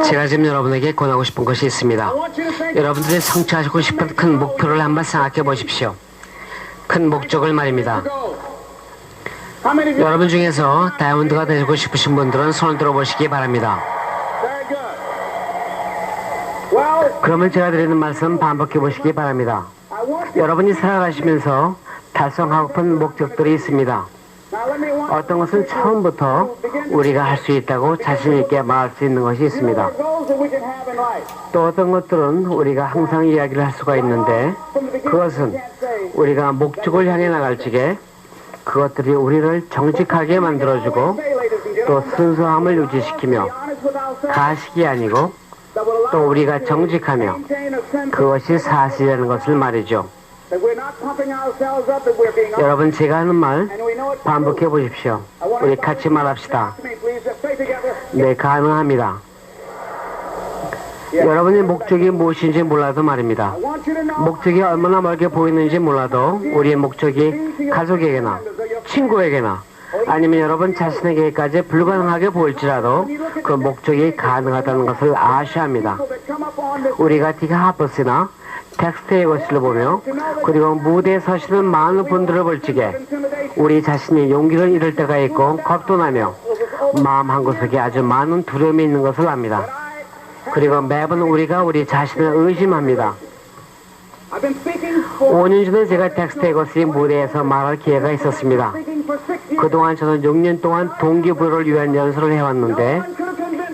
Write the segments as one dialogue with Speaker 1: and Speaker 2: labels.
Speaker 1: 제가 지금 여러분에게 권하고 싶은 것이 있습니다. 여러분들이 성취하시고 싶은 큰 목표를 한번 생각해 보십시오. 큰 목적을 말입니다. 여러분 중에서 다이아몬드가 되고 싶으신 분들은 손을 들어보시기 바랍니다. 그러면 제가 드리는 말씀 반복해 보시기 바랍니다. 여러분이 살아가시면서 달성하고픈 목적들이 있습니다. 어떤 것은 처음부터 우리가 할 수 있다고 자신 있게 말할 수 있는 것이 있습니다. 또 어떤 것들은 우리가 항상 이야기를 할 수가 있는데 그것은 우리가 목적을 향해 나갈 적에 그것들이 우리를 정직하게 만들어주고 또 순수함을 유지시키며 가식이 아니고 또 우리가 정직하며 그것이 사실이라는 것을 말이죠. 여러분, 제가 하는 말 반복해 보십시오. 우리 같이 말합시다. 네, 가능합니다. 여러분의 목적이 무엇인지 몰라도 말입니다. 목적이 얼마나 멀게 보이는지 몰라도 우리의 목적이 가족에게나 친구에게나 아니면 여러분 자신에게까지 불가능하게 보일지라도 그 목적이 가능하다는 것을 아셔야 합니다. 우리가 디가 하퍼스나 텍스트의 것을 보며 그리고 무대에 서시는 많은 분들을 볼 적에 우리 자신이 용기를 잃을 때가 있고 겁도 나며 마음 한구석에 아주 많은 두려움이 있는 것을 압니다. 그리고 매번 우리가 우리 자신을 의심합니다. 5년 전에 제가 텍스트의 것이 무대에서 말할 기회가 있었습니다. 그동안 저는 6년 동안 동기부여를 위한 연설을 해왔는데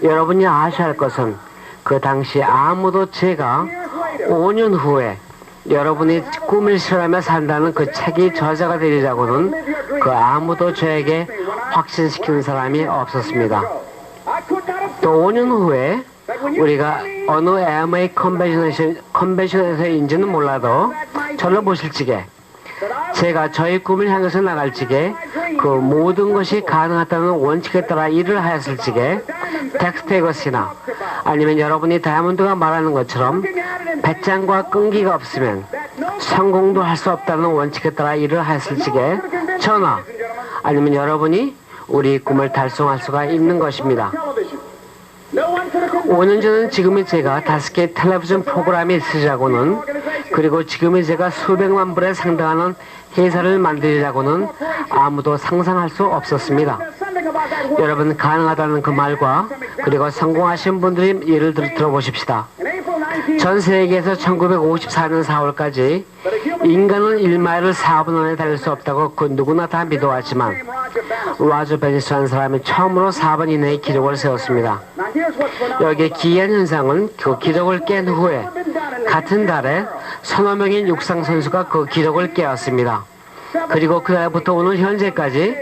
Speaker 1: 여러분이 아셔야 할 것은 그 당시 아무도 제가 5년 후에 여러분이 꿈을 실현하며 산다는 그 책이 저자가 되리라고는 그 아무도 저에게 확신시키는 사람이 없었습니다. 또 5년 후에 우리가 어느 AMA 컨벤션에서인지는 몰라도 저를 보실 적에 제가 저의 꿈을 향해서 나갈 적에 그 모든 것이 가능하다는 원칙에 따라 일을 하였을 적에 텍스트의 것이나 아니면 여러분이 다이아몬드가 말하는 것처럼 배짱과 끈기가 없으면 성공도 할 수 없다는 원칙에 따라 일을 하였을 적에 저나 아니면 여러분이 우리 꿈을 달성할 수가 있는 것입니다. 5년 전은 지금의 제가 5개의 텔레비전 프로그램이 있으리라고는 그리고 지금의 제가 수백만 불에 상당하는 회사를 만들리라고는 아무도 상상할 수 없었습니다. 여러분, 가능하다는 그 말과 그리고 성공하신 분들의 예를 들어보십시다. 전 세계에서 1954년 4월까지 인간은 1마일을 4분 안에 달릴 수 없다고 그 누구나 다 믿어왔지만 로저 베니스라는 사람이 처음으로 4분 이내의 기록을 세웠습니다. 여기에 기이한 현상은 그 기록을 깬 후에 같은 달에 서너 명의 육상 선수가 그 기록을 깨었습니다. 그리고 그날부터 오늘 현재까지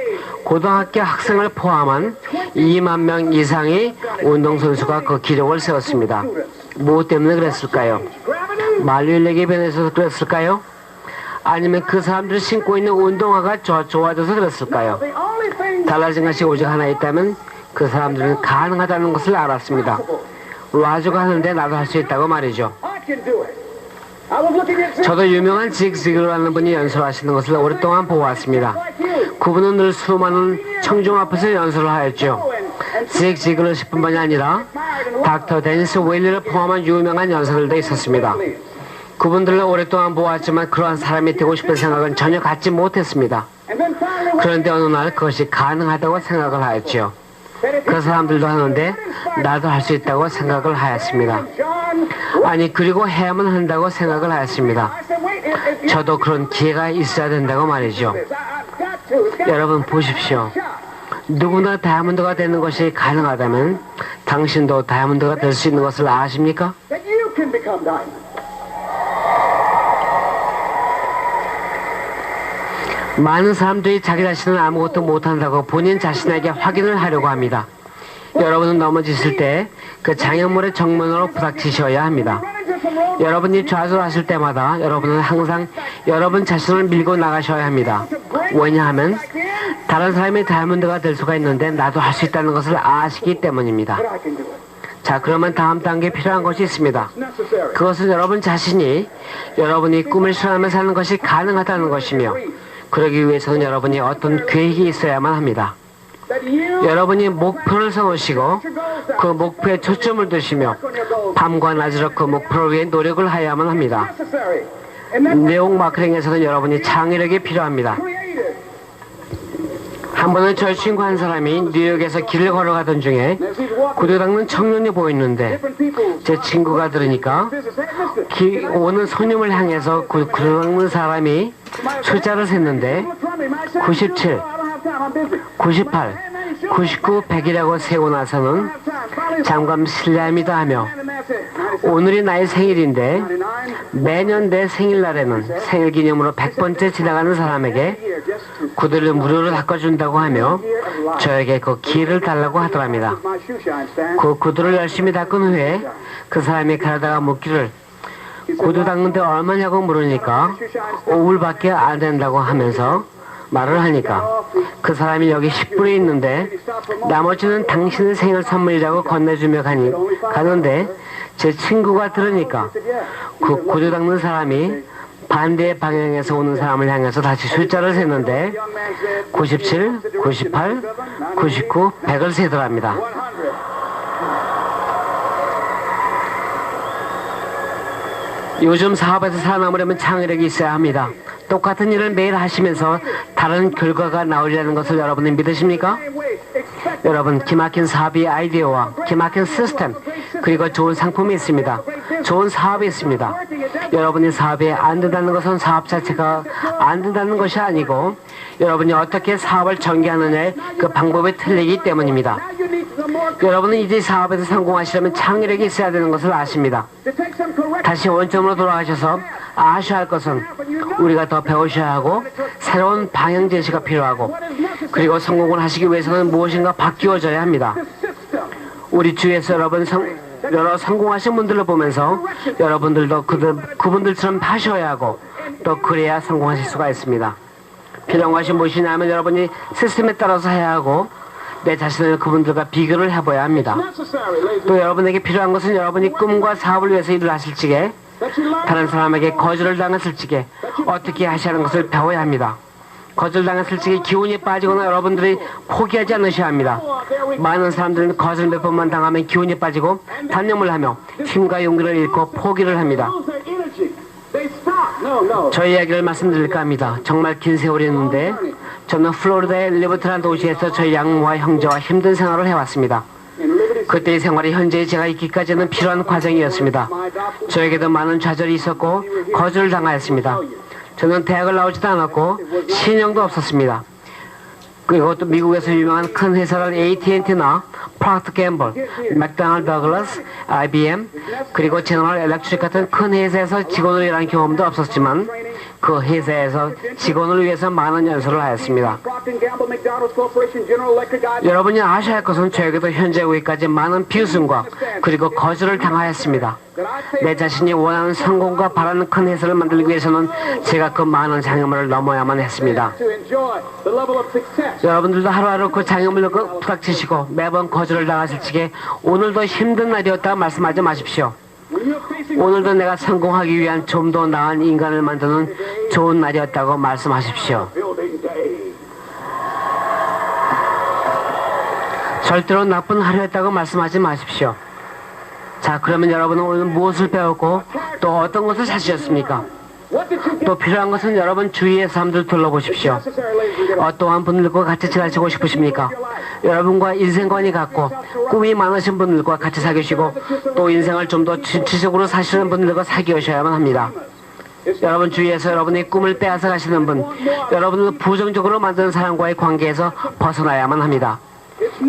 Speaker 1: 고등학교 학생을 포함한 2만 명 이상의 운동선수가 그 기록을 세웠습니다. 무엇 때문에 그랬을까요? 만류인력에 변해서 그랬을까요? 아니면 그 사람들이 신고 있는 운동화가 좋아져서 그랬을까요? 달라진 것이 오직 하나 있다면 그 사람들은 가능하다는 것을 알았습니다. 로저가 하는데 나도 할 수 있다고 말이죠. 저도 유명한 직 지글러라는 분이 연설하시는 것을 오랫동안 보았습니다. 그분은 늘 수많은 청중 앞에서 연설을 하였죠. 직 지글러뿐만이 아니라 닥터 데니스 웨일리를 포함한 유명한 연설들도 있었습니다. 그분들을 오랫동안 보았지만 그러한 사람이 되고 싶은 생각은 전혀 갖지 못했습니다. 그런데 어느 날 그것이 가능하다고 생각을 하였죠. 그 사람들도 하는데 나도 할 수 있다고 생각을 하였습니다. 아니, 그리고 해야만 한다고 생각을 하였습니다. 저도 그런 기회가 있어야 된다고 말이죠. 여러분, 보십시오. 누구나 다이아몬드가 되는 것이 가능하다면 당신도 다이아몬드가 될 수 있는 것을 아십니까? 많은 사람들이 자기 자신은 아무것도 못한다고 본인 자신에게 확인을 하려고 합니다. 여러분은 넘어지실 때 그 장애물의 정면으로 부닥치셔야 합니다. 여러분이 좌절하실 때마다 여러분은 항상 여러분 자신을 밀고 나가셔야 합니다. 왜냐하면 다른 사람이 다이아몬드가 될 수가 있는데 나도 할 수 있다는 것을 아시기 때문입니다. 자, 그러면 다음 단계에 필요한 것이 있습니다. 그것은 여러분 자신이 여러분이 꿈을 실현하며 사는 것이 가능하다는 것이며 그러기 위해서는 여러분이 어떤 계획이 있어야만 합니다. 여러분이 목표를 세우시고 그 목표에 초점을 두시며 밤과 낮으로 그 목표를 위해 노력을 하야만 합니다. 내용 마케팅에서는 여러분이 창의력이 필요합니다. 한 번은 저희 친구 한 사람이 뉴욕에서 길을 걸어가던 중에 구두 닦는 청년이 보였는데 제 친구가 들으니까 오는 손님을 향해서 구두 닦는 사람이 숫자를 셌는데 97, 98, 99, 100이라고 세고 나서는 잠깐 실례합니다 하며 오늘이 나의 생일인데 매년 내 생일날에는 생일 기념으로 100번째 지나가는 사람에게 구두를 무료로 닦아준다고 하며 저에게 그 기회를 달라고 하더랍니다. 그 구두를 열심히 닦은 후에 그 사람이 가다가 묻기를 구두 닦는데 얼마냐고 물으니까 5불밖에 안 된다고 하면서 말을 하니까 그 사람이 여기 10불이 있는데 나머지는 당신의 생일 선물이라고 건네주며 가는데 제 친구가 들으니까 그 구두 닦는 사람이 반대의 방향에서 오는 사람을 향해서 다시 숫자를 셌는데 97, 98, 99, 100을 세더랍니다. 요즘 사업에서 살아남으려면 창의력이 있어야 합니다. 똑같은 일을 매일 하시면서 다른 결과가 나오리라는 것을 여러분은 믿으십니까? 여러분, 기막힌 사업의 아이디어와 기막힌 시스템 그리고 좋은 상품이 있습니다. 좋은 사업이 있습니다. 여러분이 사업이 안 된다는 것은 사업 자체가 안 된다는 것이 아니고 여러분이 어떻게 사업을 전개하느냐의 그 방법이 틀리기 때문입니다. 여러분은 이제 사업에서 성공하시려면 창의력이 있어야 되는 것을 아십니다. 다시 원점으로 돌아가셔서 아셔야 할 것은 우리가 더 배우셔야 하고 새로운 방향 제시가 필요하고 그리고 성공을 하시기 위해서는 무엇인가 바뀌어져야 합니다. 우리 주위에서 여러 성공하신 분들을 보면서 여러분들도 그분들처럼 하셔야 하고 또 그래야 성공하실 수가 있습니다. 필요한 것이 무엇이냐면 여러분이 시스템에 따라서 해야 하고 내 자신을 그분들과 비교를 해봐야 합니다. 또 여러분에게 필요한 것은 여러분이 꿈과 사업을 위해서 일을 하실 적에 다른 사람에게 거절을 당했을 적에 어떻게 하셔야 하는 것을 배워야 합니다. 거절당했을 적에 기운이 빠지거나 여러분들이 포기하지 않으셔야 합니다. 많은 사람들은 거절 몇 번만 당하면 기운이 빠지고 단념을 하며 힘과 용기를 잃고 포기를 합니다. 저희 이야기를 말씀드릴까 합니다. 정말 긴 세월이었는데 저는 플로리다의 리버트라는 도시에서 저희 양모와 형제와 힘든 생활을 해왔습니다. 그때의 생활이 현재 제가 있기까지는 필요한 과정이었습니다. 저에게도 많은 좌절이 있었고 거절을 당하였습니다. 저는 대학을 나오지도 않았고 신용도 없었습니다. 그리고 또 미국에서 유명한 큰 회사를 AT&T나 프락터 갬블, 맥도날드 더글라스, IBM 그리고 제너럴 일렉트릭 같은 큰 회사에서 직원으로 일한 경험도 없었지만 그 회사에서 직원을 위해서 많은 연수를 하였습니다. 여러분이 아셔야 할 것은 저에게도 현재 여기까지 많은 비웃음과 그리고 거절을 당하였습니다. 내 자신이 원하는 성공과 바라는 큰 회사를 만들기 위해서는 제가 그 많은 장애물을 넘어야만 했습니다. 여러분들도 하루하루 그 장애물을 부닥치시고 매번 거절을 당하실 적에 오늘도 힘든 날이었다고 말씀하지 마십시오. 오늘도 내가 성공하기 위한 좀 더 나은 인간을 만드는 좋은 날이었다고 말씀하십시오. 절대로 나쁜 하루였다고 말씀하지 마십시오. 자, 그러면 여러분은 오늘 무엇을 배웠고 또 어떤 것을 찾으셨습니까? 또 필요한 것은 여러분 주위의 사람들 둘러보십시오. 어떠한 분들과 같이 지내시고 싶으십니까? 여러분과 인생관이 같고 꿈이 많으신 분들과 같이 사귀시고 또 인생을 좀 더 진취적으로 사시는 분들과 사귀셔야만 합니다. 여러분 주위에서 여러분의 꿈을 빼앗아 가시는 분, 여러분을 부정적으로 만드는 사람과의 관계에서 벗어나야만 합니다.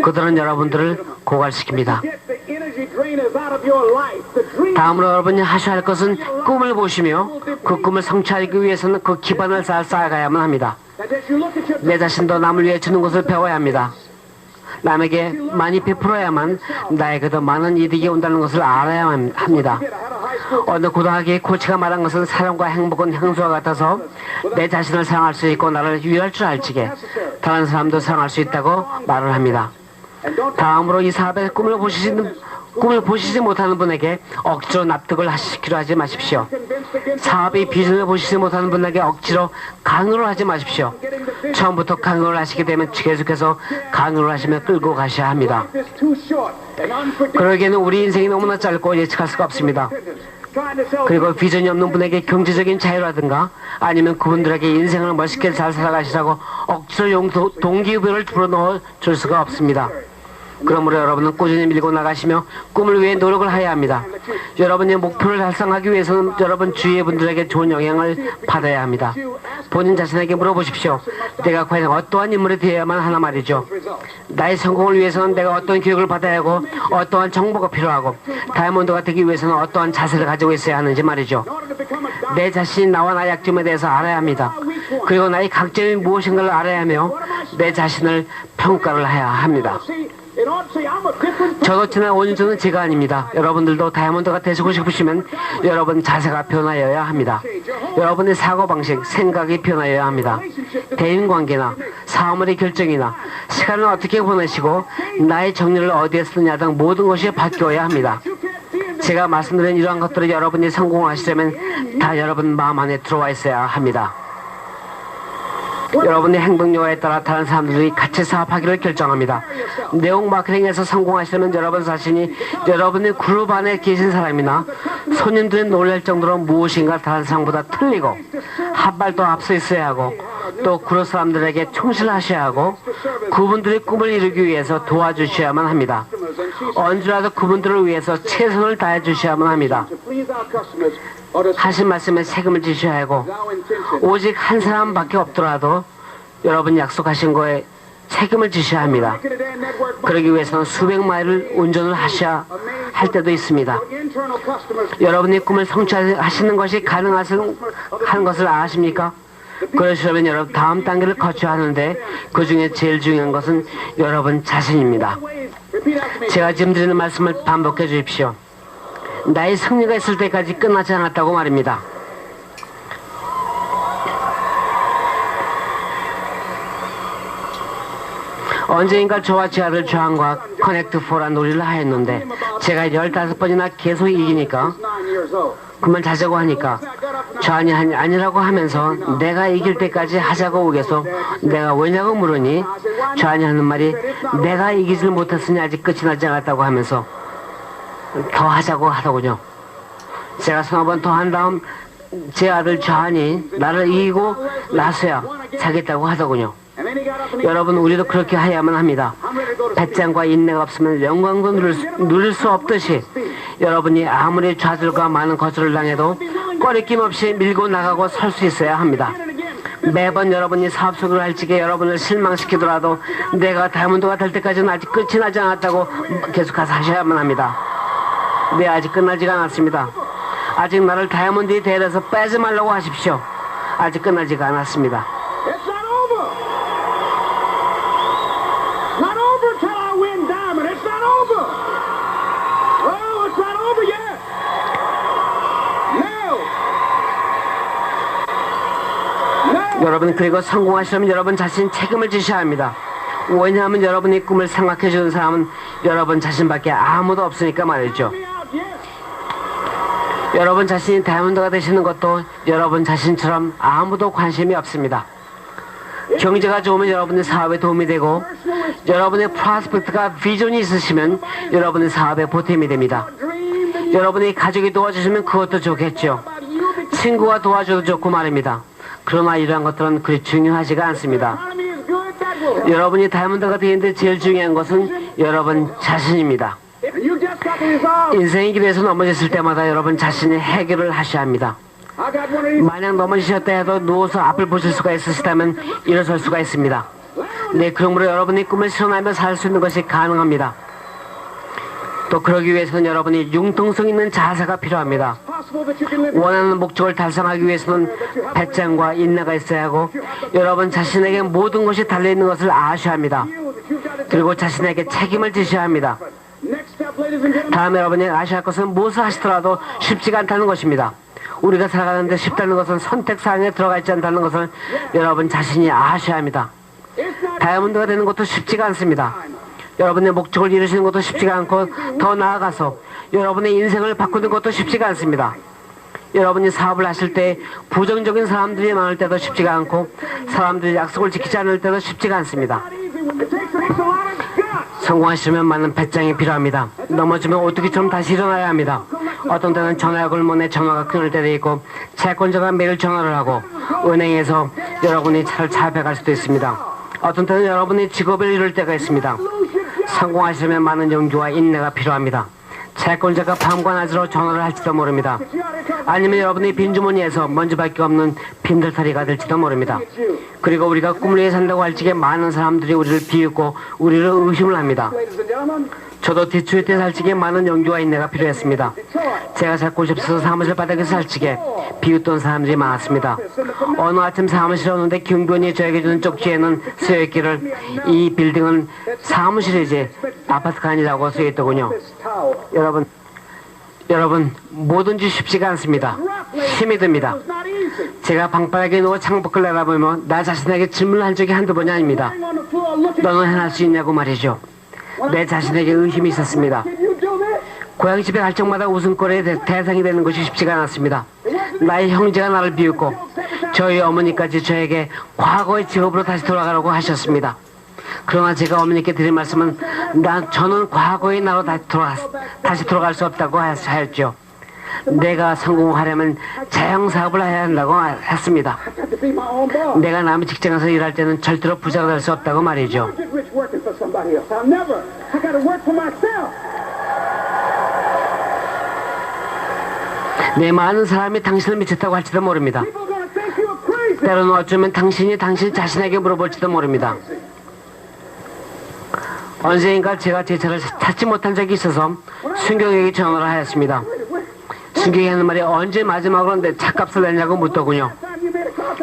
Speaker 1: 그들은 여러분들을 고갈시킵니다. 다음으로 여러분이 하셔야 할 것은 꿈을 보시며 그 꿈을 성취하기 위해서는 그 기반을 잘 쌓아가야만 합니다. 내 자신도 남을 위해 주는 것을 배워야 합니다. 남에게 많이 베풀어야만 나에게도 많은 이득이 온다는 것을 알아야 합니다. 어느 고등학교의 코치가 말한 것은 사랑과 행복은 향수와 같아서 내 자신을 사랑할 수 있고 나를 위할 줄 알지게 다른 사람도 사랑할 수 있다고 말을 합니다. 다음으로 이 사업의 꿈을 꿈을 보시지 못하는 분에게 억지로 납득을 시키려 하지 마십시오. 사업의 비전을 보시지 못하는 분에게 억지로 강요를 하지 마십시오. 처음부터 강요를 하시게 되면 계속해서 강요를 하시며 끌고 가셔야 합니다. 그러기에는 우리 인생이 너무나 짧고 예측할 수가 없습니다. 그리고 비전이 없는 분에게 경제적인 자유라든가 아니면 그분들에게 인생을 멋있게 잘 살아가시라고 억지로 동기부여를 불어넣어 줄 수가 없습니다. 그러므로 여러분은 꾸준히 밀고 나가시며 꿈을 위해 노력을 해야 합니다. 여러분의 목표를 달성하기 위해서는 여러분 주위의 분들에게 좋은 영향을 받아야 합니다. 본인 자신에게 물어보십시오. 내가 과연 어떠한 인물이 되어야만 하나 말이죠. 나의 성공을 위해서는 내가 어떤 교육을 받아야 하고 어떠한 정보가 필요하고 다이아몬드가 되기 위해서는 어떠한 자세를 가지고 있어야 하는지 말이죠. 내 자신이 나와 나의 약점에 대해서 알아야 합니다. 그리고 나의 강점이 무엇인가를 알아야 하며 내 자신을 평가를 해야 합니다. 저도 지난 5년 전은 제가 아닙니다. 여러분들도 다이아몬드가 되시고 싶으시면 여러분 자세가 변화여야 합니다. 여러분의 사고방식, 생각이 변화여야 합니다. 대인관계나 사물의 결정이나 시간을 어떻게 보내시고 나의 정리를 어디에 쓰느냐 등 모든 것이 바뀌어야 합니다. 제가 말씀드린 이러한 것들을 여러분이 성공하시려면 다 여러분 마음 안에 들어와 있어야 합니다. 여러분의 행동 요하에 따라 다른 사람들이 같이 사업하기를 결정합니다. 내용 마케팅에서 성공하시려면 여러분 자신이 여러분의 그룹 안에 계신 사람이나 손님들이 놀랄 정도로 무엇인가 다른 사람보다 틀리고 한 발 더 앞서 있어야 하고 또 그룹 사람들에게 충실하셔야 하고 그분들의 꿈을 이루기 위해서 도와주셔야만 합니다. 언제라도 그분들을 위해서 최선을 다해 주셔야만 합니다. 하신 말씀에 책임을 지셔야 하고 오직 한 사람밖에 없더라도 여러분 약속하신 거에 책임을 지셔야 합니다. 그러기 위해서는 수백 마일을 운전을 하셔야 할 때도 있습니다. 여러분의 꿈을 성취하시는 것이 가능한 것을 아십니까? 그러시려면 여러분 다음 단계를 거쳐야 하는데 그 중에 제일 중요한 것은 여러분 자신입니다. 제가 지금 드리는 말씀을 반복해 주십시오. 나의 승리가 있을 때까지 끝나지 않았다고 말입니다. 언젠가 저와 제 아들 조한과 커넥트4란 놀이를 하였는데 제가 15번이나 계속 이기니까 그만 자자고 하니까 조한이 아니라고 하면서 내가 이길 때까지 하자고 오겠어. 내가 왜냐고 물으니 조한이 하는 말이 내가 이기질 못했으니 아직 끝이 나지 않았다고 하면서 더 하자고 하더군요. 제가 서너 번 더 한 다음 제 아들 조한이 나를 이기고 나서야 자겠다고 하더군요. 여러분 우리도 그렇게 해야만 합니다. 배짱과 인내가 없으면 영광도 누릴 수 없듯이 여러분이 아무리 좌절과 많은 거절을 당해도 꺼리낌 없이 밀고 나가고 설 수 있어야 합니다. 매번 여러분이 사업 속으로 할지게 여러분을 실망시키더라도 내가 다이아몬드가 될 때까지는 아직 끝이 나지 않았다고 계속해서 하셔야만 합니다. 네, 아직 끝나지가 않았습니다. 아직 나를 다이아몬드에 대해서 빼지 말라고 하십시오. 아직 끝나지가 않았습니다. 여러분 그리고 성공하시려면 여러분 자신 책임을 지셔야 합니다. 왜냐하면 여러분의 꿈을 생각해 주는 사람은 여러분 자신밖에 아무도 없으니까 말이죠. 여러분 자신이 다이아몬드가 되시는 것도 여러분 자신처럼 아무도 관심이 없습니다. 경제가 좋으면 여러분의 사업에 도움이 되고 여러분의 프로스펙트가 비전이 있으시면 여러분의 사업에 보탬이 됩니다. 여러분의 가족이 도와주시면 그것도 좋겠죠. 친구가 도와줘도 좋고 말입니다. 그러나 이러한 것들은 그리 중요하지가 않습니다. 여러분이 다이아몬드가 되는데 제일 중요한 것은 여러분 자신입니다. 인생의 길에서 넘어졌을 때마다 여러분 자신이 해결을 하셔야 합니다. 만약 넘어지셨다 해도 누워서 앞을 보실 수가 있으시다면 일어설 수가 있습니다. 네, 그러므로 여러분의 꿈을 실현하며 살 수 있는 것이 가능합니다. 또 그러기 위해서는 여러분이 융통성 있는 자세가 필요합니다. 원하는 목적을 달성하기 위해서는 배짱과 인내가 있어야 하고 여러분 자신에게 모든 것이 달려있는 것을 아셔야 합니다. 그리고 자신에게 책임을 지셔야 합니다. 다음 여러분이 아셔야 할 것은 무엇을 하시더라도 쉽지가 않다는 것입니다. 우리가 살아가는데 쉽다는 것은 선택사항에 들어가 있지 않다는 것을 여러분 자신이 아셔야 합니다. 다이아몬드가 되는 것도 쉽지가 않습니다. 여러분의 목적을 이루시는 것도 쉽지가 않고 더 나아가서 여러분의 인생을 바꾸는 것도 쉽지가 않습니다. 여러분이 사업을 하실 때 부정적인 사람들이 많을 때도 쉽지가 않고 사람들이 약속을 지키지 않을 때도 쉽지가 않습니다. 성공하시려면 많은 배짱이 필요합니다. 넘어지면 오뚜기처럼 다시 일어나야 합니다. 어떤 때는 전화약을 못내 전화가 끊을 때도 있고 채권자가 매일 전화를 하고 은행에서 여러분이 차를 차입해갈 수도 있습니다. 어떤 때는 여러분이 직업을 잃을 때가 있습니다. 성공하시려면 많은 용기와 인내가 필요합니다. 채권자가 밤과 낮으로 전화를 할지도 모릅니다. 아니면 여러분이 빈주머니에서 먼지밖에 없는 빈털터리가 될지도 모릅니다. 그리고 우리가 꿈을 위해 산다고 할 적에 많은 사람들이 우리를 비웃고 우리를 의심을 합니다. 저도 대출에 살 적에 많은 용기와 인내가 필요했습니다. 제가 살 곳이 없어서 사무실 바닥에서 살 적에 비웃던 사람들이 많았습니다. 어느 아침 사무실에 오는데 경비원이 저에게 주는 쪽지에는 쓰여있기를 이 빌딩은 사무실이지 아파트가 아니라고 쓰여있더군요. 여러분 뭐든지 쉽지가 않습니다. 힘이 듭니다. 제가 방바닥에 누워 창밖을 내다보며 나 자신에게 질문을 한 적이 한두 번이 아닙니다. 너는 해낼 수 있냐고 말이죠. 내 자신에게 의심이 있었습니다. 고향집에 갈 적마다 웃음거리의 대상이 되는 것이 쉽지가 않았습니다. 나의 형제가 나를 비웃고 저희 어머니까지 저에게 과거의 직업으로 다시 돌아가라고 하셨습니다. 그러나 제가 어머니께 드린 말씀은 저는 과거의 나로 다시 돌아갈 수 없다고 하였죠. 내가 성공하려면 자영사업을 해야 한다고 했습니다. 내가 남의 직장에서 일할 때는 절대로 부자가 될 수 없다고 말이죠. 네, 많은 사람이 당신을 미쳤다고 할지도 모릅니다. 때로는 어쩌면 당신이 당신 자신에게 물어볼지도 모릅니다. 언젠가 제가 제 차를 찾지 못한 적이 있어서 순경에게 전화를 하였습니다. 순경이 하는 말이 언제 마지막으로 내 차값을 냈냐고 묻더군요.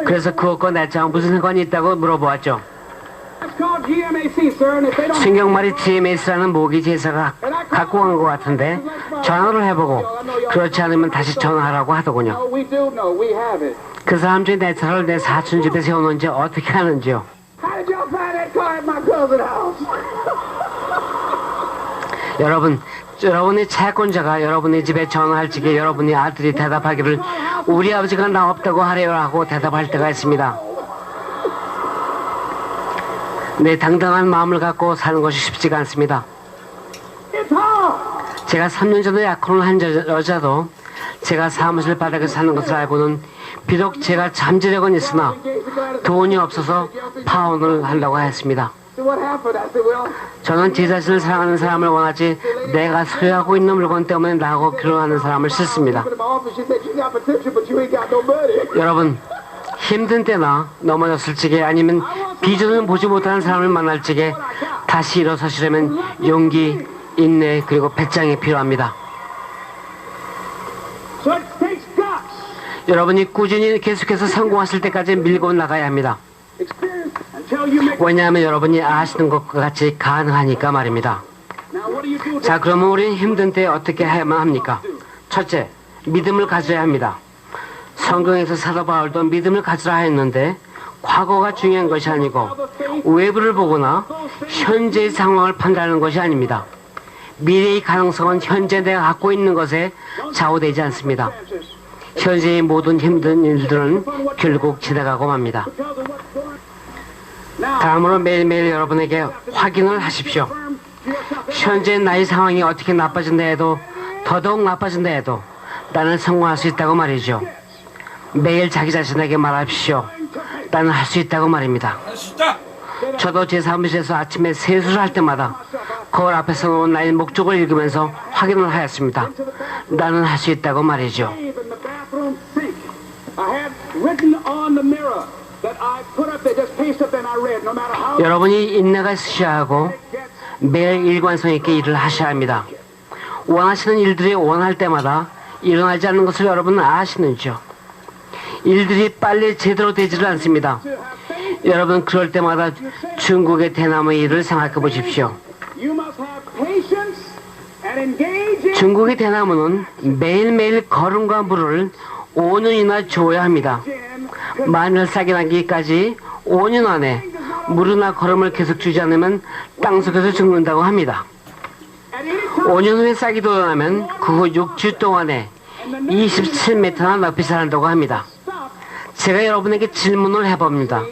Speaker 1: 그래서 그것과 내 차와 무슨 상관이 있다고 물어보았죠. 순경 말이 GMAC라는 모기지 회사가 갖고 간 것 같은데 전화를 해보고 그렇지 않으면 다시 전화하라고 하더군요. 그 사람 중에 내 차를 내 사촌 집에 세워놓은지 어떻게 하는지요. 여러분의 채권자가 여러분의 집에 전화할 적에 여러분의 아들이 대답하기를 우리 아버지가 나 없다고 하래요 하고 대답할 때가 있습니다. 내 당당한 마음을 갖고 사는 것이 쉽지가 않습니다. 제가 3년 전에 약혼을 한 여자도 제가 사무실 바닥에 사는 것을 알고는 비록 제가 잠재력은 있으나 돈이 없어서 파혼을 하려고 했습니다. 저는 제 자신을 사랑하는 사람을 원하지 내가 소유하고 있는 물건 때문에 나하고 결혼하는 사람을 싫습니다. 여러분 힘든 때나 넘어졌을 적에 아니면 비전을 보지 못하는 사람을 만날 적에 다시 일어서시려면 용기, 인내 그리고 배짱이 필요합니다. 여러분이 꾸준히 계속해서 성공하실 때까지 밀고 나가야 합니다. 왜냐하면 여러분이 아시는 것과 같이 가능하니까 말입니다. 자, 그러면 우리는 힘든 때 어떻게 해야만 합니까? 첫째, 믿음을 가져야 합니다. 성경에서 사도 바울도 믿음을 가지라 했는데 과거가 중요한 것이 아니고 외부를 보거나 현재의 상황을 판단하는 것이 아닙니다. 미래의 가능성은 현재 내가 갖고 있는 것에 좌우되지 않습니다. 현재의 모든 힘든 일들은 결국 지나가고 맙니다. 다음으로 매일매일 여러분에게 확인을 하십시오. 현재 나의 상황이 어떻게 나빠진다 해도 더더욱 나빠진다 해도 나는 성공할 수 있다고 말이죠. 매일 자기 자신에게 말하십시오. 나는 할 수 있다고 말입니다. 저도 제 사무실에서 아침에 세수를 할 때마다 거울 앞에서 놓은 나의 목적을 읽으면서 확인을 하였습니다. 나는 할 수 있다고 말이죠. 여러분이 인내가 있으셔야 하고 매일 일관성 있게 일을 하셔야 합니다. 원하시는 일들이 원할 때마다 일어나지 않는 것을 여러분은 아시는지요? 일들이 빨리 제대로 되지를 않습니다. 여러분 그럴 때마다 중국의 대나무의 일을 생각해 보십시오. 중국의 대나무는 매일매일 거름과 물을 5년이나 줘야 합니다. 마늘 싹이 나기까지 5년 안에 무르나 걸음을 계속 주지 않으면 땅속에서 죽는다고 합니다. 5년 후에 싹이 돋아나면 그 후 6주 동안에 27m나 높이 자란다고 합니다. 제가 여러분에게 질문을 해봅니다.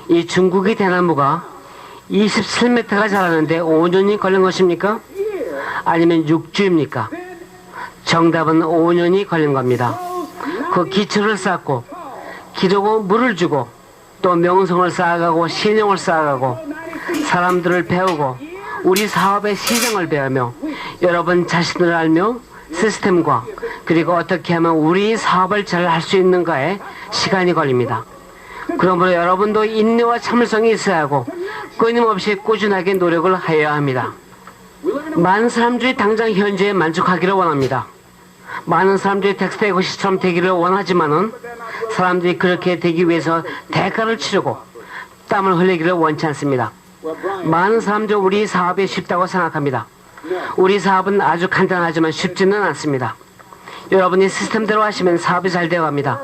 Speaker 1: 이 중국의 대나무가 27m가 자라는데 5년이 걸린 것입니까? 아니면 6주입니까? 정답은 5년이 걸린 겁니다. 그 기초를 쌓고 기르고 물을 주고 또 명성을 쌓아가고 신용을 쌓아가고 사람들을 배우고 우리 사업의 시장을 배우며 여러분 자신을 알며 시스템과 그리고 어떻게 하면 우리 사업을 잘 할 수 있는가에 시간이 걸립니다. 그러므로 여러분도 인내와 참을성이 있어야 하고 끊임없이 꾸준하게 노력을 하여야 합니다. 많은 사람들이 당장 현재에 만족하기를 원합니다. 많은 사람들이 덱스터 에고시처럼 되기를 원하지만은 사람들이 그렇게 되기 위해서 대가를 치르고 땀을 흘리기를 원치 않습니다. 많은 사람들이 우리 사업이 쉽다고 생각합니다. 우리 사업은 아주 간단하지만 쉽지는 않습니다. 여러분이 시스템대로 하시면 사업이 잘 되어갑니다.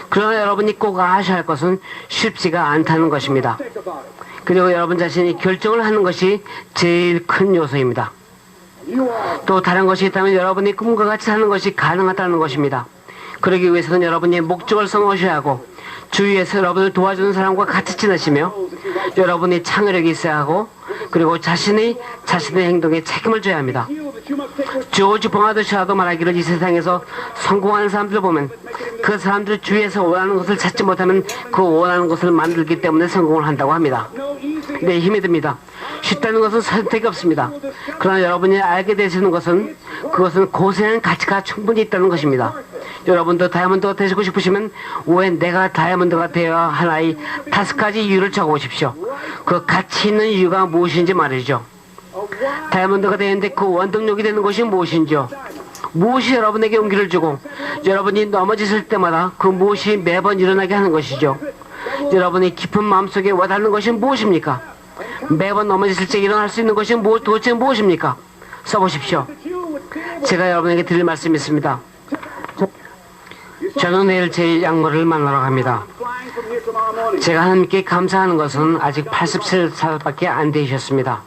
Speaker 1: 그러나 여러분이 꼭 아셔야 할 것은 쉽지가 않다는 것입니다. 그리고 여러분 자신이 결정을 하는 것이 제일 큰 요소입니다. 또 다른 것이 있다면 여러분이 꿈과 같이 사는 것이 가능하다는 것입니다. 그러기 위해서는 여러분이 목적을 정하셔야 하고 주위에서 여러분을 도와주는 사람과 같이 지내시며 여러분이 창의력이 있어야 하고 그리고 자신의 행동에 책임을 져야 합니다. 조지 버나드 샤도 말하기를 이 세상에서 성공하는 사람들을 보면 그 사람들 주위에서 원하는 것을 찾지 못하면 그 원하는 것을 만들기 때문에 성공을 한다고 합니다. 네, 힘이 듭니다. 쉽다는 것은 선택이 없습니다. 그러나 여러분이 알게 되시는 것은 그것은 고생한 가치가 충분히 있다는 것입니다. 여러분도 다이아몬드가 되시고 싶으시면 왜 내가 다이아몬드가 되어야 하나의 5가지 이유를 적어보십시오. 그 가치 있는 이유가 무엇인지 말이죠. 다이아몬드가 되는데 그 원동력이 되는 것이 무엇인지요. 무엇이 여러분에게 용기를 주고 여러분이 넘어지실 때마다 그 무엇이 매번 일어나게 하는 것이죠. 여러분이 깊은 마음속에 와닿는 것이 무엇입니까? 매번 넘어지실 때 일어날 수 있는 것이 도대체 무엇입니까? 써보십시오. 제가 여러분에게 드릴 말씀이 있습니다. 저는 내일 제 양모를 만나러 갑니다. 제가 하나님께 감사하는 것은 아직 87살밖에 안 되셨습니다.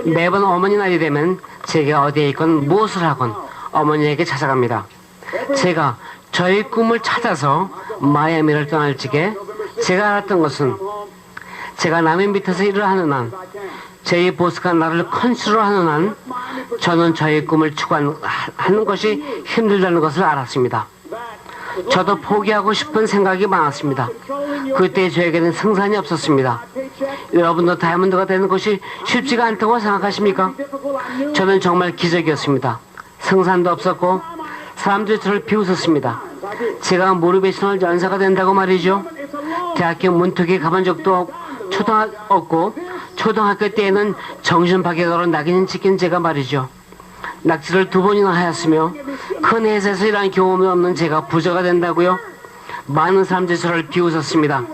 Speaker 1: 매번 어머니 날이 되면 제가 어디에 있건 무엇을 하건 어머니에게 찾아갑니다. 제가 저의 꿈을 찾아서 마이애미를 떠날 적에 제가 알았던 것은 제가 남의 밑에서 일을 하는 한 제 보스가 나를 컨트롤하는 한 저는 저의 꿈을 추구하는 것이 힘들다는 것을 알았습니다. 저도 포기하고 싶은 생각이 많았습니다. 그때 저에게는 승산이 없었습니다. 여러분도 다이아몬드가 되는 것이 쉽지가 않다고 생각하십니까? 저는 정말 기적이었습니다. 승산도 없었고 사람들이 저를 비웃었습니다. 제가 무릎에 신을 연사가 된다고 말이죠. 대학교 문턱에 가본 적도 없고 초등학교 때에는 정신파괴가로 낙인을 찍힌 제가 말이죠. 낙지를 2번이나 하였으며 큰 회사에서 일한 경험이 없는 제가 부자가 된다고요? 많은 사람들이 저를 비웃었습니다.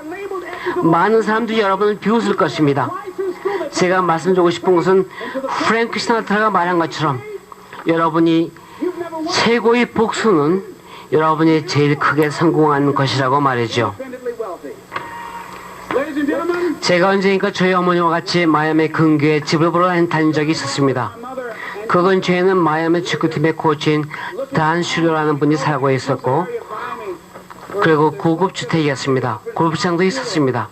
Speaker 1: 많은 사람들이 여러분을 비웃을 것입니다. 제가 말씀드리고 싶은 것은 프랭크 시나트라가 말한 것처럼 여러분이 최고의 복수는 여러분이 제일 크게 성공한 것이라고 말이죠. 제가 언제인가 저희 어머니와 같이 마이애미 근교에 집을 보러 다닌 적이 있었습니다. 그 근처에는 마이애미 축구팀의 코치인 단 슈러라는 분이 살고 있었고 그리고 고급 주택이었습니다. 골프장도 있었습니다.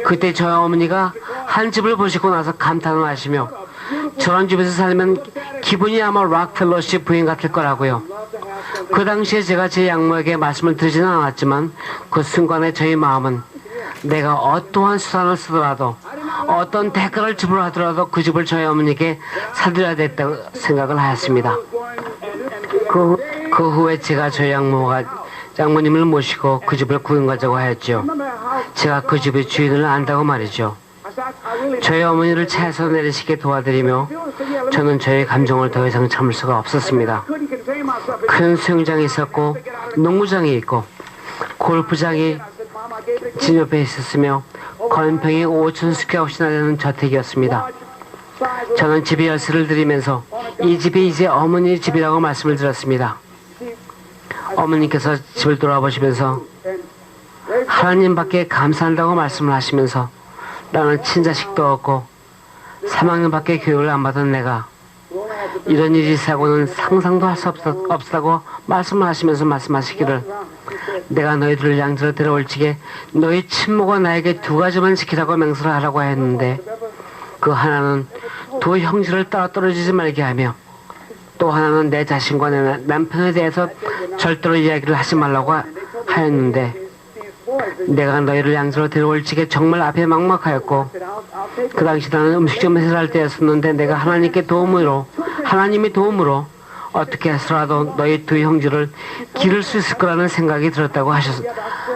Speaker 1: 그때 저희 어머니가 한 집을 보시고 나서 감탄을 하시며 저런 집에서 살면 기분이 아마 락펠러시 부인 같을 거라고요. 그 당시에 제가 제 양모에게 말씀을 드리지는 않았지만 그 순간에 저희 마음은 내가 어떠한 수단을 쓰더라도 어떤 대가를 지불하더라도 그 집을 저희 어머니께 사드려야 됐다고 생각을 하였습니다. 그 후에 제가 저희 양모님을 모시고 그 집을 구경하자고 하였죠. 제가 그 집의 주인을 안다고 말이죠. 저희 어머니를 차에서 내리시게 도와드리며 저는 저의 감정을 더 이상 참을 수가 없었습니다. 큰 수영장이 있었고 농구장이 있고 골프장이 집 옆에 있었으며 건평이 5천 스퀘어핏이나 되는 저택이었습니다. 저는 집의 열쇠를 드리면서 이 집이 이제 어머니 집이라고 말씀을 드렸습니다. 어머니께서 집을 돌아보시면서 하나님밖에 감사한다고 말씀을 하시면서 나는 친자식도 없고 3학년밖에 교육을 안 받은 내가 이런 일이 있다고는 상상도 할 수 없다고 말씀을 하시면서 말씀하시기를 내가 너희들을 양지로 데려올 적에 너희 친모가 나에게 두 가지만 지키라고 맹세를 하라고 했는데 그 하나는 두 형제를 따라 떨어지지 말게 하며 또 하나는 내 자신과 내 남편에 대해서 절대로 이야기를 하지 말라고 하였는데 내가 너희를 양지로 데려올 적에 정말 앞에 막막하였고 그 당시 나는 음식점에서 일할 때였었는데 내가 하나님의 도움으로 어떻게 해서라도 너희 두 형제를 기를 수 있을 거라는 생각이 들었다고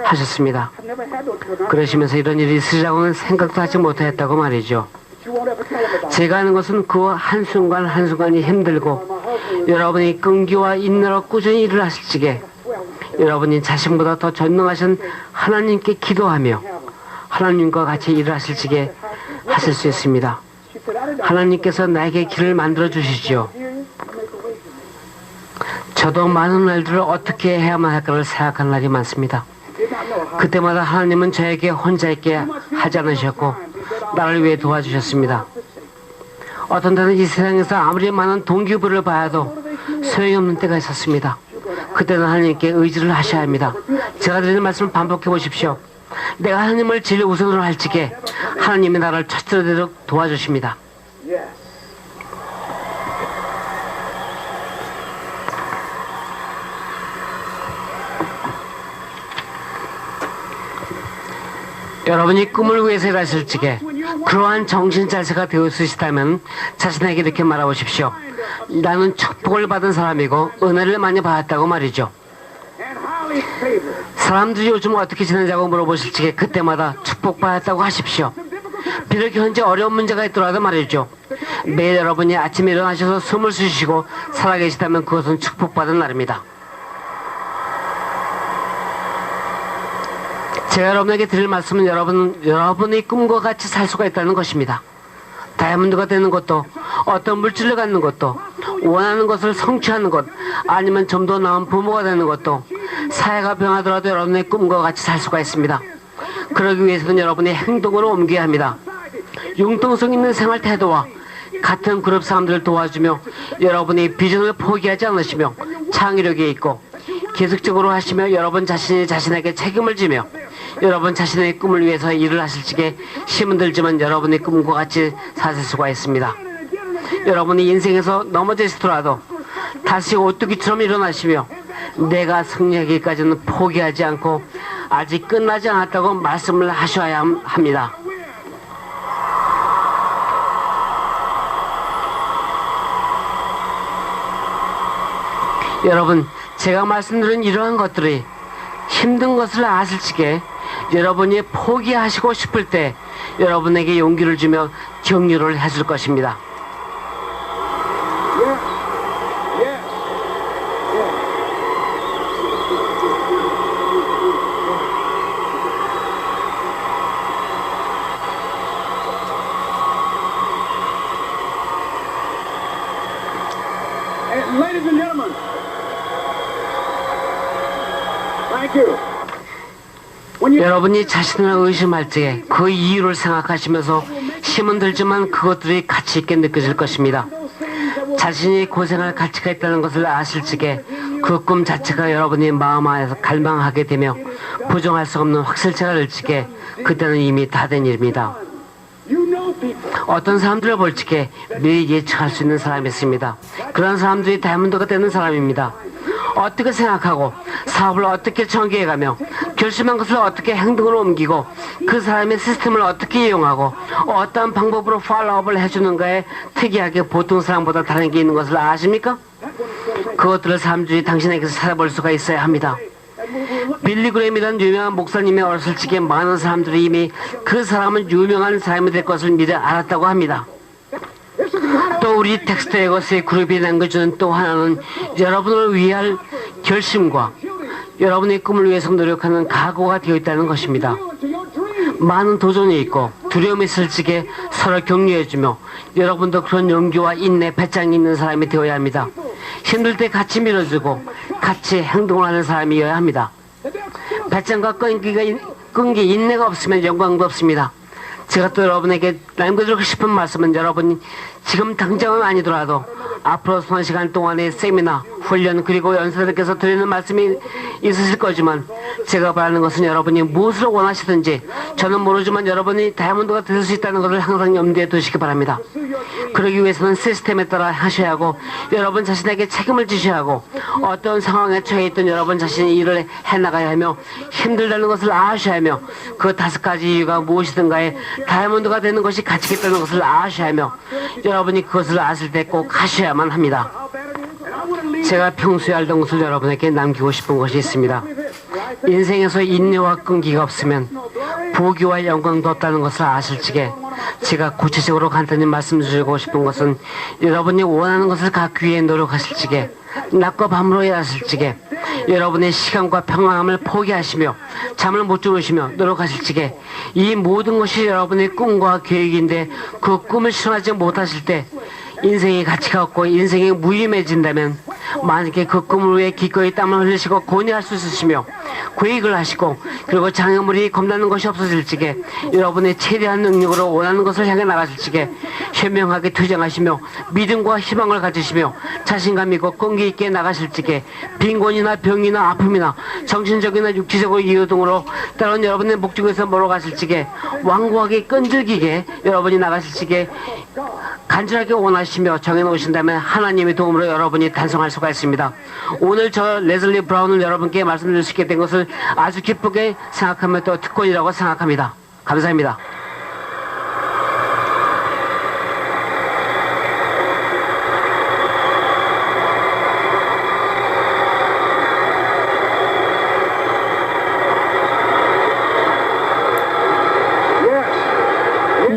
Speaker 1: 하셨습니다. 그러시면서 이런 일이 있으리라고는 생각도 하지 못했다고 말이죠. 제가 하는 것은 그 한순간 한순간이 힘들고 여러분이 끈기와 인내로 꾸준히 일을 하실 적에 여러분이 자신보다 더 전능하신 하나님께 기도하며 하나님과 같이 일을 하실 적에 하실 수 있습니다. 하나님께서 나에게 길을 만들어 주시지요. 저도 많은 날들을 어떻게 해야만 할까를 생각하는 날이 많습니다. 그때마다 하나님은 저에게 혼자 있게 하지 않으셨고 나를 위해 도와주셨습니다. 어떤 때는 이 세상에서 아무리 많은 동기부여를 봐도 소용이 없는 때가 있었습니다. 그때는 하나님께 의지를 하셔야 합니다. 제가 드리는 말씀을 반복해 보십시오. 내가 하나님을 제일 우선으로 할 적에 하나님이 나를 첫째로 되도록 도와주십니다. 여러분이 꿈을 위해서 일하실 적에 그러한 정신자세가 되어 있으시다면 자신에게 이렇게 말해보십시오. 나는 축복을 받은 사람이고 은혜를 많이 받았다고 말이죠. 사람들이 요즘 어떻게 지내자고 물어보실 적에 그때마다 축복받았다고 하십시오. 비록 현재 어려운 문제가 있더라도 말이죠. 매일 여러분이 아침에 일어나셔서 숨을 쉬시고 살아계시다면 그것은 축복받은 날입니다. 제가 여러분에게 드릴 말씀은 여러분의 꿈과 같이 살 수가 있다는 것입니다. 다이아몬드가 되는 것도 어떤 물질을 갖는 것도 원하는 것을 성취하는 것 아니면 좀 더 나은 부모가 되는 것도 사회가 변하더라도 여러분의 꿈과 같이 살 수가 있습니다. 그러기 위해서는 여러분의 행동으로 옮겨야 합니다. 융통성 있는 생활 태도와 같은 그룹 사람들을 도와주며 여러분의 비전을 포기하지 않으시며 창의력이 있고 계속적으로 하시며 여러분 자신이 자신에게 책임을 지며 여러분 자신의 꿈을 위해서 일을 하실 적에 힘은 들지만 여러분의 꿈과 같이 사실 수가 있습니다. 여러분이 인생에서 넘어지시더라도 다시 오뚜기처럼 일어나시며 내가 승리하기까지는 포기하지 않고 아직 끝나지 않았다고 말씀을 하셔야 합니다. 여러분, 제가 말씀드린 이러한 것들이 힘든 것을 아실 적에 여러분이 포기하시고 싶을 때 여러분에게 용기를 주며 격려를 해줄 것입니다.
Speaker 2: Ladies and gentlemen, thank you.
Speaker 1: 여러분이 자신을 의심할 적에 그 이유를 생각하시면서 힘은 들지만 그것들이 가치 있게 느껴질 것입니다. 자신이 고생할 가치가 있다는 것을 아실 적에 그 꿈 자체가 여러분이 마음 안에서 갈망하게 되며 부정할 수 없는 확실체가 될 적에 그때는 이미 다 된 일입니다. 어떤 사람들을 볼 적에 미리 예측할 수 있는 사람이 있습니다. 그런 사람들이 다이아몬드가 되는 사람입니다. 어떻게 생각하고 사업을 어떻게 전개해가며 결심한 것을 어떻게 행동으로 옮기고 그 사람의 시스템을 어떻게 이용하고 어떤 방법으로 팔로우업을 해주는가에 특이하게 보통 사람보다 다른 게 있는 것을 아십니까? 그것들을 사람들이 당신에게서 찾아볼 수가 있어야 합니다. 빌리 그램이라는 유명한 목사님의 어렸을 적에 많은 사람들이 이미 그 사람은 유명한 사람이 될 것을 미리 알았다고 합니다. 또 우리 텍스트 에거스의 그룹이 남겨주는 또 하나는 여러분을 위할 결심과 여러분의 꿈을 위해서 노력하는 각오가 되어 있다는 것입니다. 많은 도전이 있고 두려움이 있을 적에 서로 격려해주며 여러분도 그런 용기와 인내, 배짱이 있는 사람이 되어야 합니다. 힘들 때 같이 밀어주고 같이 행동을 하는 사람이어야 합니다. 배짱과 끈기, 인내가 없으면 영광도 없습니다. 제가 또 여러분에게 남겨드리고 싶은 말씀은 여러분이 지금 당장은 아니더라도 앞으로 수한 시간 동안의 세미나, 훈련 그리고 연사들께서 드리는 말씀이 있으실 거지만 제가 바라는 것은 여러분이 무엇을 원하시든지 저는 모르지만 여러분이 다이아몬드가 될 수 있다는 것을 항상 염두에 두시기 바랍니다. 그러기 위해서는 시스템에 따라 하셔야 하고 여러분 자신에게 책임을 지셔야 하고 어떤 상황에 처해 있던 여러분 자신이 일을 해나가야 하며 힘들다는 것을 아셔야 하며 그 5가지 이유가 무엇이든가에 다이아몬드가 되는 것이 가치겠다는 것을 아셔야 하며 여러분이 그것을 아실 때 꼭 하셔야만 합니다. 제가 평소에 알던 것을 여러분에게 남기고 싶은 것이 있습니다. 인생에서 인내와 끈기가 없으면 부귀와 영광도 없다는 것을 아실 적에 제가 구체적으로 간단히 말씀드리고 싶은 것은 여러분이 원하는 것을 갖기 위해 노력하실 적에 낮과 밤으로 일하실 적에 여러분의 시간과 평안함을 포기하시며 잠을 못 주무시며 노력하실 적에 이 모든 것이 여러분의 꿈과 계획인데 그 꿈을 실현하지 못하실 때 인생의 가치가 없고 인생이 무의미해진다면 만약에 그 꿈을 위해 기꺼이 땀을 흘리시고 고뇌할 수 있으시며 계획을 하시고 그리고 장애물이 겁나는 것이 없어질 적에 여러분의 최대한 능력으로 원하는 것을 향해 나가실 적에 현명하게 투쟁하시며 믿음과 희망을 가지시며 자신감 있고 끈기 있게 나가실 적에 빈곤이나 병이나 아픔이나 정신적이나 육체적으로 이유 등으로 때론 여러분의 목적에서 멀어가실 적에 완고하게 끈질기게 여러분이 나가실 적에 간절하게 원하시며 정해놓으신다면 하나님의 도움으로 여러분이 달성할 수가 있습니다. 오늘 저 레슬리 브라운을 여러분께 말씀드릴 수 있게 된 것을 아주 기쁘게 생각하며 또 특권이라고 생각합니다. 감사합니다.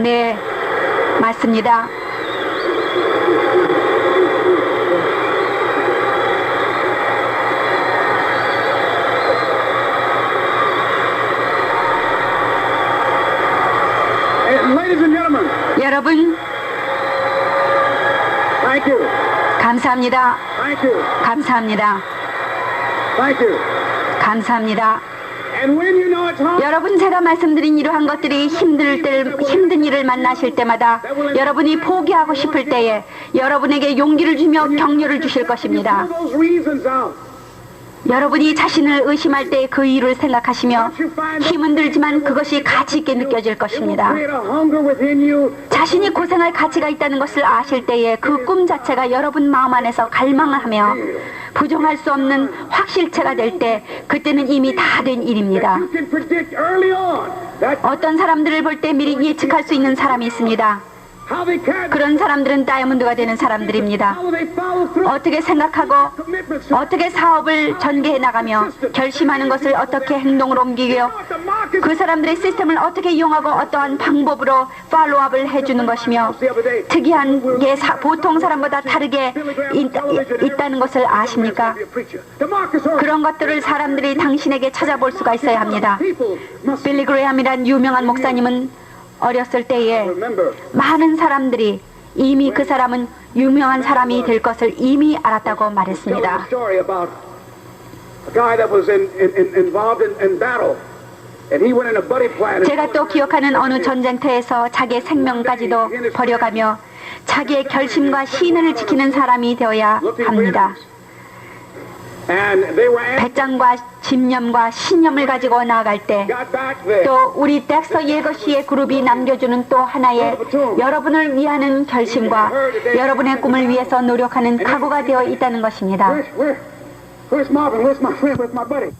Speaker 3: 네, 맞습니다.
Speaker 2: Ladies and gentlemen,
Speaker 3: 여러분,
Speaker 2: thank you.
Speaker 3: 감사합니다.
Speaker 2: Thank you.
Speaker 3: 감사합니다.
Speaker 2: Thank you.
Speaker 3: 감사합니다.
Speaker 2: And when you know it's hard,
Speaker 3: 여러분, 제가 말씀드린 이러한 것들이 힘든 일을 만나실 때마다 여러분이 포기하고 싶을 때에 여러분에게 용기를 주며 격려를 주실 것입니다.
Speaker 2: pull those reasons out.
Speaker 3: 여러분이 자신을 의심할 때 그 이유를 생각하시며 힘은 들지만 그것이 가치 있게 느껴질 것입니다.
Speaker 2: Create a hunger within you.
Speaker 3: 자신이 고생할 가치가 있다는 것을 아실 때에 그 꿈 자체가 여러분 마음 안에서 갈망을 하며 부정할 수 없는 확실체가 될 때 그때는 이미 다 된 일입니다.
Speaker 2: You can predict early on that
Speaker 3: 어떤 사람들을 볼 때 미리 예측할 수 있는 사람이 있습니다.
Speaker 2: how they can,
Speaker 3: 그런 사람들은 다이아몬드가 되는 사람들입니다.
Speaker 2: how they follow through
Speaker 3: 어떻게 생각하고
Speaker 2: commitments.
Speaker 3: 어떻게 사업을 전개해 나가며 결심하는 것을 어떻게 행동으로 옮기며
Speaker 2: The market
Speaker 3: 그 사람들의 시스템을 어떻게 이용하고 어떠한 방법으로 팔로우업을 해주는 것이며 특이한 게 보통 사람보다 다르게 있다는 것을 아십니까?
Speaker 2: the market's already
Speaker 3: 그런 것들을 사람들이 당신에게 찾아볼 수가 있어야 합니다.
Speaker 2: people must
Speaker 3: 빌리 그레이엄이란 유명한 목사님은 어렸을 때에
Speaker 2: remember.
Speaker 3: 많은 사람들이 이미 그 사람은 유명한 사람이 될 것을 이미 알았다고
Speaker 2: Telling a
Speaker 3: 말했습니다.
Speaker 2: story about a guy that was involved in battle, and he went in a buddy plan.
Speaker 3: 제가 또 기억하는 어느 전쟁터에서 자기의 생명까지도 버려가며 자기의 결심과 신을 지키는 사람이 되어야 합니다.
Speaker 2: And they were asked,
Speaker 3: 배짱과 집념과 신념을 가지고 나아갈 때
Speaker 2: got back there.
Speaker 3: 또 우리 덱서 예거 씨의 그룹이 남겨주는 또 하나의 여러분을 위하는 결심과 여러분의 꿈을 위해서 노력하는 각오가 되어 있다는 것입니다.
Speaker 2: Where's Marvin? Where's my friend? Where's my buddy?